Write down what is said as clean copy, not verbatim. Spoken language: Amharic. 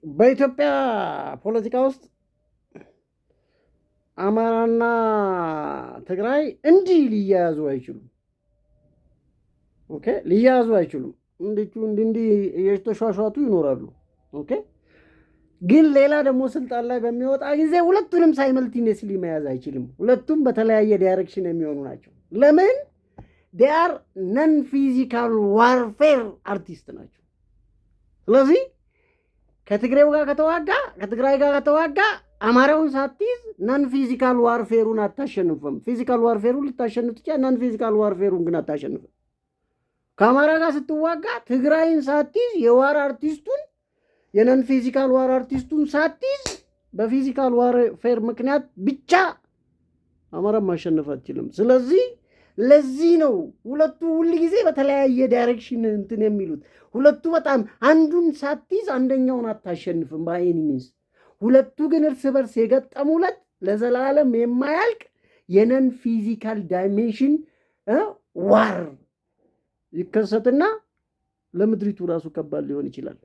በኢትዮጵያ ፖለቲካ ውስጥ አማራና ትግራይ እንዲህ ሊያያዙ አይችሉም። ኦኬ፣ ሊያያዙ አይችሉም። እንዲህ እየተሿሿቱ ይኖራሉ። ኦኬ፣ ግን ሌላ ደግሞ ስልጣን ላይ በሚወጣ ጊዜ ሁለቱንም ሳይመልቲኔስሊ መያዝ አይችልም። ሁለቱም በተለያየ ዳይሬክሽን የሚሆኑ ናቸው። ለምን? ዴአር ነን ፊዚካል ዋርፌር አርቲስት ናቸው። ስለዚህ ከትግራይ ጋር ከተዋጋ አማራውን ሳትይዝ ናን ፊዚካል ዋርፌሩን አታሸንፍም። ፊዚካል ዋርፌሩን ልታሸንፍ ትችላለህ፣ ናን ፊዚካል ዋርፌሩን ግን አታሸንፍም። ከአማራ ጋር ስትዋጋ ትግራይን ሳትይዝ የዋር አርቲስቱን የነን ፊዚካል ዋር አርቲስቱን ሳትይዝ በፊዚካል ዋርፌር ምክንያት ብቻ አማራን ማሸነፍ አትችልም። ስለዚህ ለዚህ ነው ሁለቱ ሁል ጊዜ በተለያየ ዳይሬክሽን እንትን የሚሉት። ሁለቱ በጣም አንዱን ሳትይዝ አንደኛውን አታሸንፍም በአይኒ ሚንስ። ሁለቱ ግን እርስ በርስ የገጠሙለት ለዘላለም የማያልቅ የነን ፊዚካል ዳይሜንሽን ዋር ይከሰትና ለምድሪቱ ራሱ ከባድ ሊሆን ይችላል።